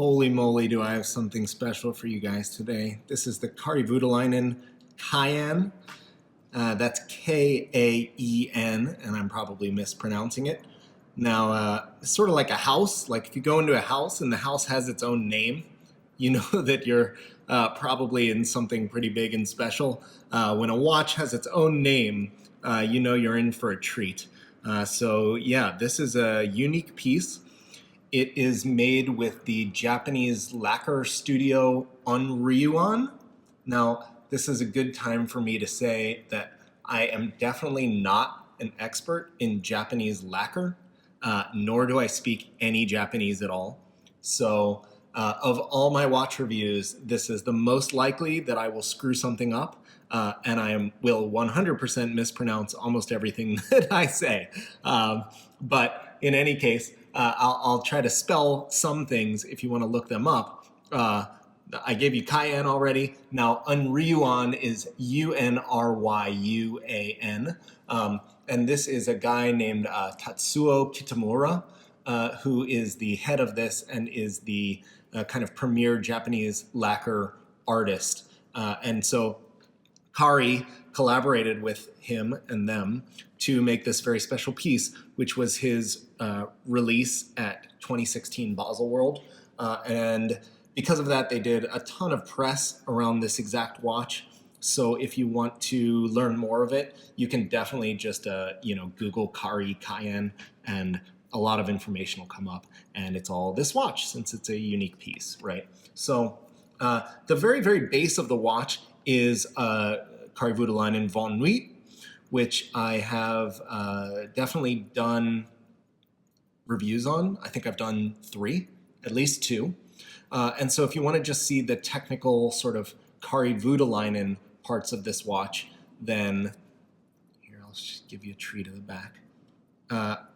Holy moly, do I have something special for you guys today. This is the Kari Voutilainen Kaen. That's K-A-E-N, and I'm probably mispronouncing it. Now, it's sort of like a house. Like if you go into a house and the house has its own name, you know that you're probably in something pretty big and special. When a watch has its own name, you know you're in for a treat. So yeah, this is a unique piece. It is made with the Japanese lacquer studio Unryuan. Now, this is a good time for me to say that I am definitely not an expert in Japanese lacquer, nor do I speak any Japanese at all. So of all my watch reviews, this is the most likely that I will screw something up, and I will 100% mispronounce almost everything that I say. But in any case, I'll try to spell some things if you want to look them up. I gave you Kaen already. Now, Unryuan is U-N-R-Y-U-A-N. And this is a guy named Tatsuo Kitamura, who is the head of this and is the kind of premier Japanese lacquer artist. And so Kari collaborated with him and them to make this very special piece, which was his release at 2016 Basel World. And because of that, they did a ton of press around this exact watch. So if you want to learn more of it, you can definitely just Google Kari Kaen, and a lot of information will come up. And it's all this watch, since it's a unique piece, right? So the very, very base of the watch is Kari Voutilainen Von Nuit, which I have definitely done reviews on. I think I've done 3, at least 2. And so if you want to just see the technical sort of Kari Voutilainen parts of this watch, then here, I'll just give you a treat of the back.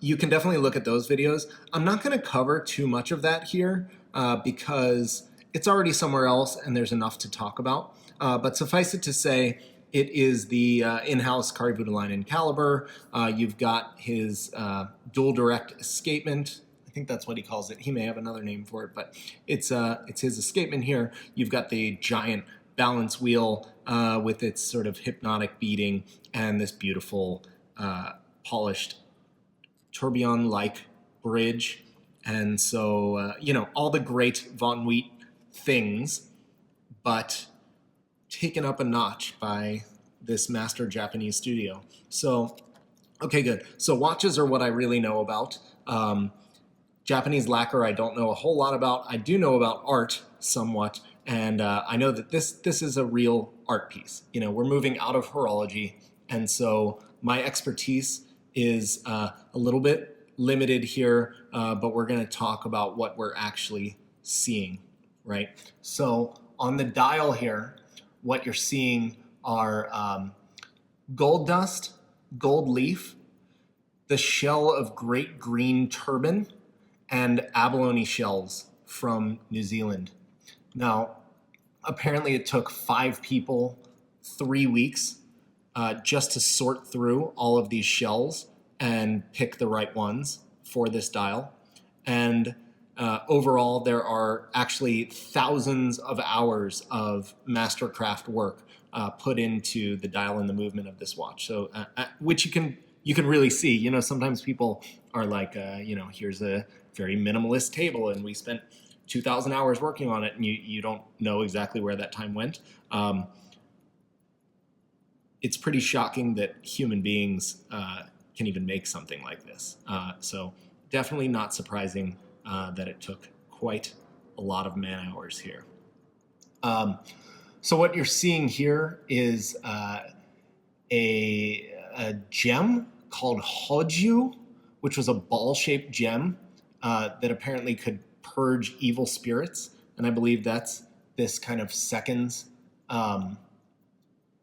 You can definitely look at those videos. I'm not going to cover too much of that here because it's already somewhere else and there's enough to talk about. But suffice it to say, it is the in-house Kari Voutilainen caliber. You've got his dual direct escapement. I think that's what he calls it. He may have another name for it, but it's his escapement here. You've got the giant balance wheel with its sort of hypnotic beating and this beautiful polished tourbillon-like bridge. And so, all the great Von Nuit things, but taken up a notch by this master Japanese studio. So, okay, good. So watches are what I really know about. Japanese lacquer I don't know a whole lot about. I do know about art somewhat, and I know that this is a real art piece. We're moving out of horology, and so my expertise is a little bit limited here, but we're going to talk about what we're actually seeing, right? So on the dial here, what you're seeing are gold dust, gold leaf, the shell of great green turban, and abalone shells from New Zealand. Now, apparently it took 5 people 3 weeks just to sort through all of these shells and pick the right ones for this dial. And overall, there are actually thousands of hours of mastercraft work put into the dial and the movement of this watch. So, which you can really see. Sometimes people are like, here's a very minimalist table, and we spent 2,000 hours working on it, and you don't know exactly where that time went. It's pretty shocking that human beings can even make something like this. So definitely not surprising that it took quite a lot of man hours here. So what you're seeing here is a gem called Hoju, which was a ball-shaped gem that apparently could purge evil spirits. And I believe that's this kind of seconds,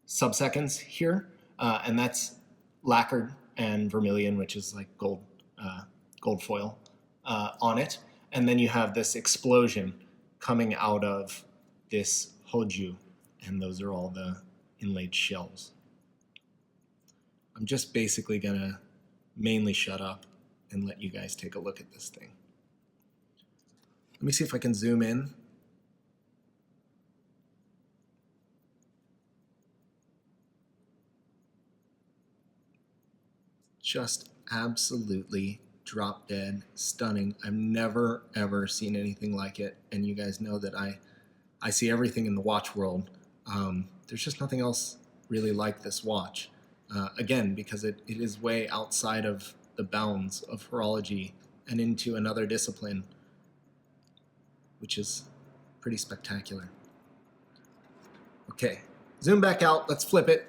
sub-seconds here. And that's lacquered and vermilion, which is like gold foil on it. And then you have this explosion coming out of this Hoju. And those are all the inlaid shells. I'm just basically going to mainly shut up and let you guys take a look at this thing. Let me see if I can zoom in. Just absolutely drop dead stunning. I've never ever seen anything like it, and you guys know that I see everything in the watch world. There's just nothing else really like this watch. Again, because it is way outside of the bounds of horology and into another discipline, which is pretty spectacular. Okay, zoom back out, let's flip it.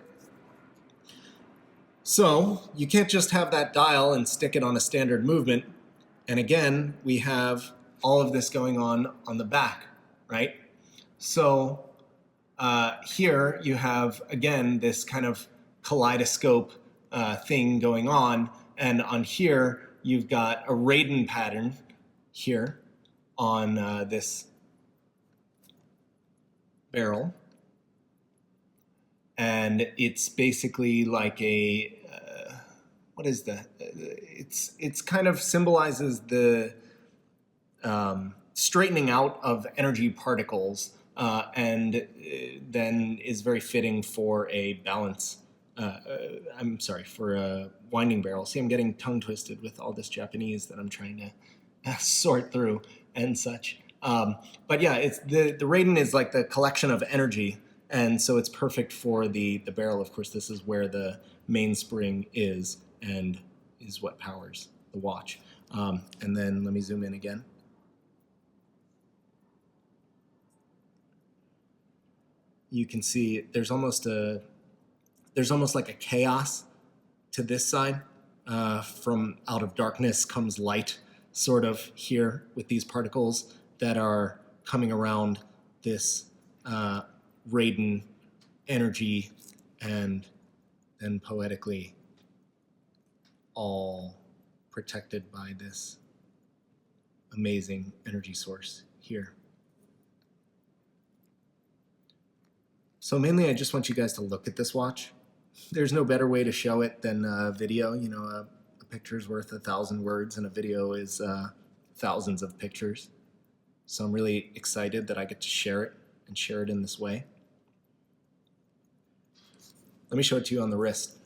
So you can't just have that dial and stick it on a standard movement. And again, we have all of this going on the back, right? So here you have, again, this kind of kaleidoscope thing going on. And on here, you've got a Raiden pattern here on this barrel. And it's basically like a, what is that? It's kind of symbolizes the straightening out of energy particles, and then is very fitting for a balance. I'm sorry, for a winding barrel. See, I'm getting tongue twisted with all this Japanese that I'm trying to sort through and such. But yeah, it's the Raiden is like the collection of energy, and so it's perfect for the barrel. Of course, this is where the mainspring is and is what powers the watch. And then let me zoom in again. You can see there's almost like a chaos to this side. From out of darkness comes light, sort of here with these particles that are coming around this Raiden energy, and then poetically all protected by this amazing energy source here. So mainly I just want you guys to look at this watch. There's no better way to show it than a video. You know, a picture's worth 1,000 words, and a video is thousands of pictures. So I'm really excited that I get to share it and share it in this way. Let me show it to you on the wrist.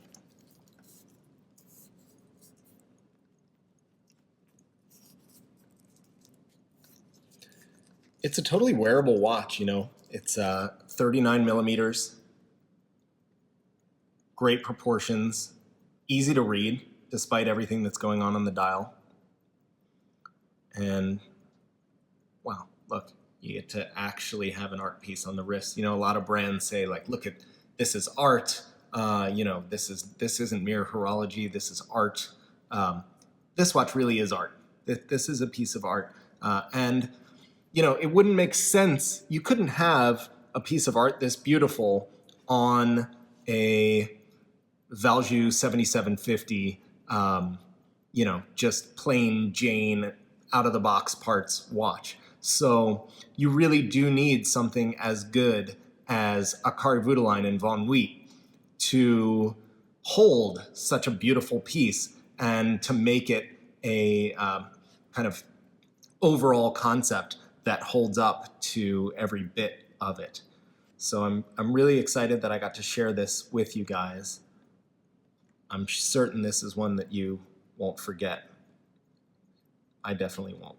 It's a totally wearable watch, you know. It's 39 millimeters, great proportions, easy to read despite everything that's going on the dial. And wow, look, you get to actually have an art piece on the wrist. You know, a lot of brands say, like, look at, this is art. You know, this isn't mere horology, this is art. This watch really is art. This is a piece of art. And you know, it wouldn't make sense. You couldn't have a piece of art this beautiful on a Valjoux 7750, you know, just plain Jane out of the box parts watch. So you really do need something as good as a Kari Voutilainen von Wheat to hold such a beautiful piece and to make it a kind of overall concept that holds up to every bit of it. So I'm really excited that I got to share this with you guys. I'm certain this is one that you won't forget. I definitely won't.